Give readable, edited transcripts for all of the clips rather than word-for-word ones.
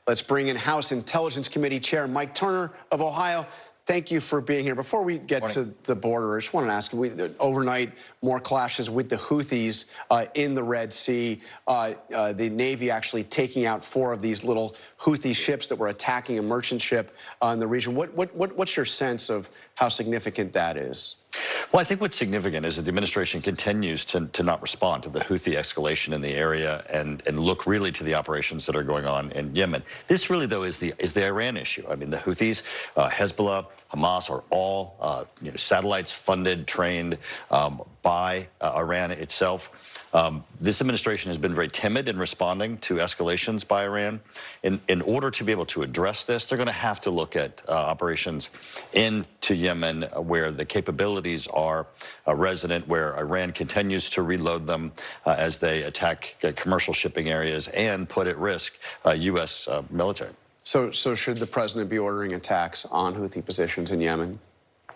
Let's bring in House Intelligence Committee Chair Mike Turner of Ohio. Thank you for being here. Before we get to the border, I just want to ask you, overnight, more clashes with the Houthis in the Red Sea. The Navy actually taking out 4 of these little Houthi ships that were attacking a merchant ship in the region. What's your sense of how significant that is? Well, I think what's significant is that the administration continues to not respond to the Houthi escalation in the area and look really to the operations that are going on in Yemen. This really, though, is the Iran issue. I mean, the Houthis, Hezbollah, Hamas are all satellites funded, trained by Iran itself. This administration has been very timid in responding to escalations by Iran. In order to be able to address this, they're going to have to look at operations into Yemen where the capabilities are resident, where Iran continues to reload them as they attack commercial shipping areas and put at risk U.S. military. So should the president be ordering attacks on Houthi positions in Yemen?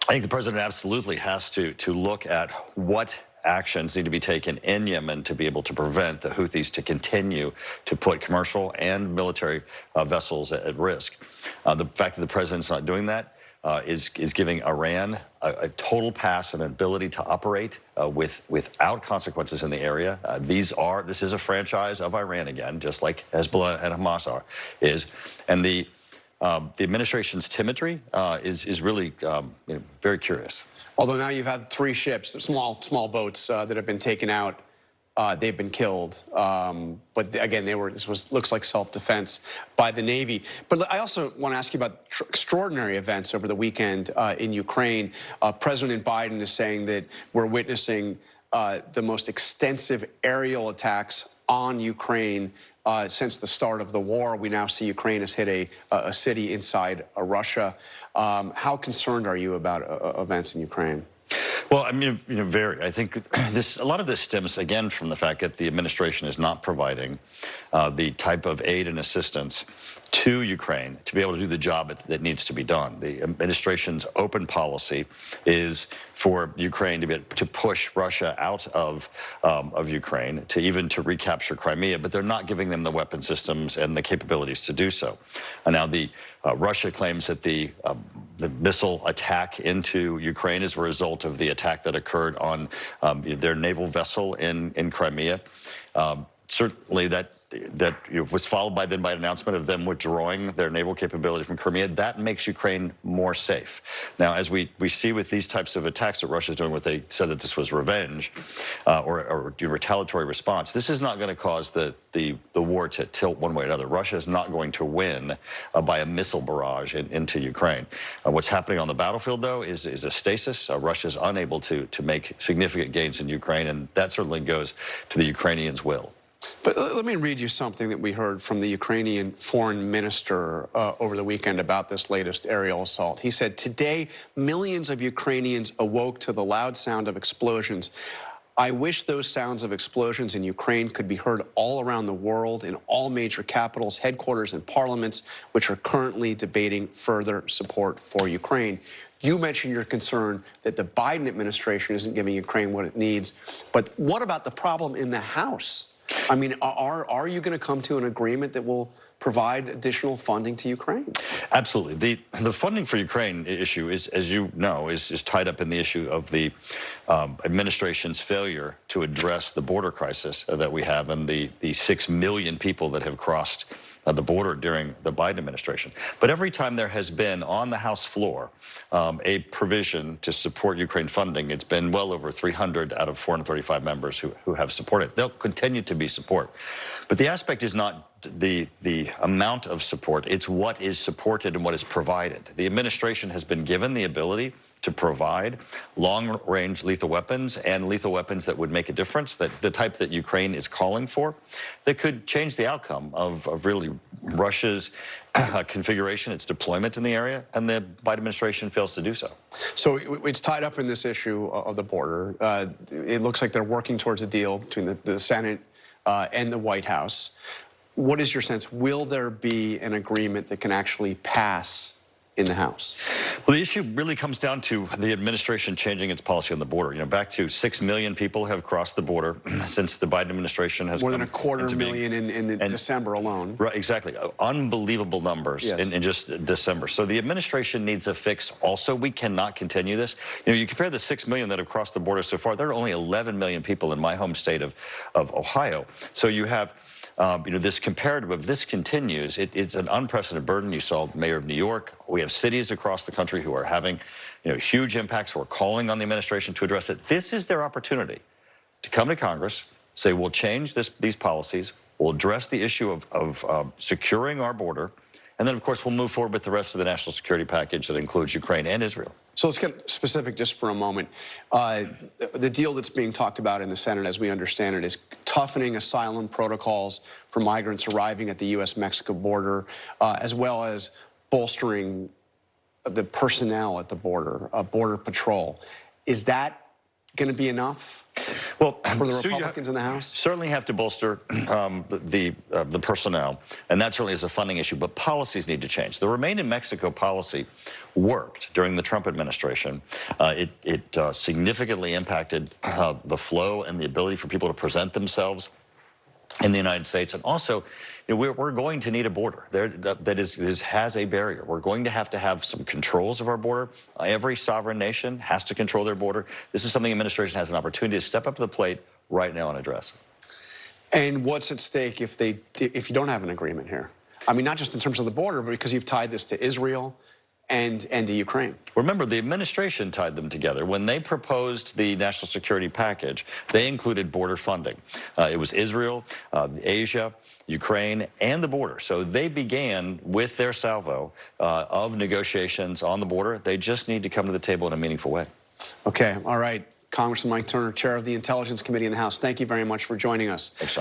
I think the president absolutely has to look at what actions need to be taken in Yemen to be able to prevent the Houthis to continue to put commercial and military vessels at risk. The fact that the president's not doing that is giving Iran a total pass and an ability to operate without consequences in the area. This is a franchise of Iran again, just like Hezbollah and Hamas is. And the administration's timidity is really very curious. Although now you've had 3 ships, small boats that have been taken out. They've been killed. But again, looks like self-defense by the Navy. But I also want to ask you about extraordinary events over the weekend in Ukraine. President Biden is saying that we're witnessing the most extensive aerial attacks on Ukraine since the start of the war. We now see Ukraine has hit a city inside Russia. How concerned are you about events in Ukraine? Well, I mean, very. I think a lot of this stems, again, from the fact that the administration is not providing the type of aid and assistance to Ukraine to be able to do the job that needs to be done. The administration's open policy is for Ukraine to push Russia out of Ukraine, to recapture Crimea, but they're not giving them the weapon systems and the capabilities to do so. And now Russia claims that the missile attack into Ukraine is a result of the attack that occurred on their naval vessel in Crimea. Certainly that was followed by an announcement of them withdrawing their naval capability from Crimea. That makes Ukraine more safe. Now, as we see with these types of attacks that Russia's doing, what they said that this was revenge or retaliatory response, this is not going to cause the war to tilt one way or another. Russia is not going to win by a missile barrage into Ukraine. What's happening on the battlefield, though, is a stasis. Russia's unable to make significant gains in Ukraine, and that certainly goes to the Ukrainians' will. But let me read you something that we heard from the Ukrainian foreign minister over the weekend about this latest aerial assault. He said, "Today, millions of Ukrainians awoke to the loud sound of explosions. I wish those sounds of explosions in Ukraine could be heard all around the world in all major capitals, headquarters, and parliaments, which are currently debating further support for Ukraine." You mentioned your concern that the Biden administration isn't giving Ukraine what it needs. But what about the problem in the House? I mean, are you going to come to an agreement that will provide additional funding to Ukraine? Absolutely. The funding for Ukraine issue is, as you know, is tied up in the issue of the administration's failure to address the border crisis that we have and the 6 million people that have crossed the border during the Biden administration. But every time there has been on the House floor a provision to support Ukraine funding, it's been well over 300 out of 435 members who have supported. There'll continue to be support. But the aspect is not the amount of support, it's what is supported and what is provided. The administration has been given the ability to provide long-range lethal weapons and lethal weapons that would make a difference, the type that Ukraine is calling for, that could change the outcome of really Russia's configuration, its deployment in the area, and the Biden administration fails to do so. So it's tied up in this issue of the border. It looks like they're working towards a deal between the Senate and the White House. What is your sense? Will there be an agreement that can actually pass in the House? Well, the issue really comes down to the administration changing its policy on the border. You know, back to 6 million people have crossed the border since the Biden administration has more than a quarter million in December alone. Right, exactly. Unbelievable numbers in just December. So the administration needs a fix. Also, we cannot continue this. You know, you compare the 6 million that have crossed the border so far. There are only 11 million people in my home state of Ohio. So you have you know, this comparative, if this continues, it's an unprecedented burden. You saw the mayor of New York. We have cities across the country who are having, you know, huge impacts, who are calling on the administration to address it. This is their opportunity to come to Congress, say, we'll change these policies, we'll address the issue of securing our border, and then, of course, we'll move forward with the rest of the national security package that includes Ukraine and Israel. So let's get specific just for a moment. The deal that's being talked about in the Senate, as we understand it, is toughening asylum protocols for migrants arriving at the U.S.-Mexico border, as well as bolstering the personnel at the border, Border Patrol. Is that going to be enough? Well, for the Republicans in the House? Certainly have to bolster the personnel, and that certainly is a funding issue, but policies need to change. The Remain in Mexico policy worked during the Trump administration. It significantly impacted the flow and the ability for people to present themselves in the United States. And also, you know, we're going to need a border there that has a barrier. We're going to have some controls of our border. Every sovereign nation has to control their border. This is something the administration has an opportunity to step up to the plate right now and address. And what's at stake if you don't have an agreement here? I mean, not just in terms of the border, but because you've tied this to Israel and to Ukraine. Remember, the administration tied them together. When they proposed the national security package, they included border funding. It was Israel, Asia, Ukraine, and the border. So they began with their salvo of negotiations on the border. They just need to come to the table in a meaningful way. Okay, all right. Congressman Mike Turner, chair of the Intelligence Committee in the House, thank you very much for joining us. Thanks, John.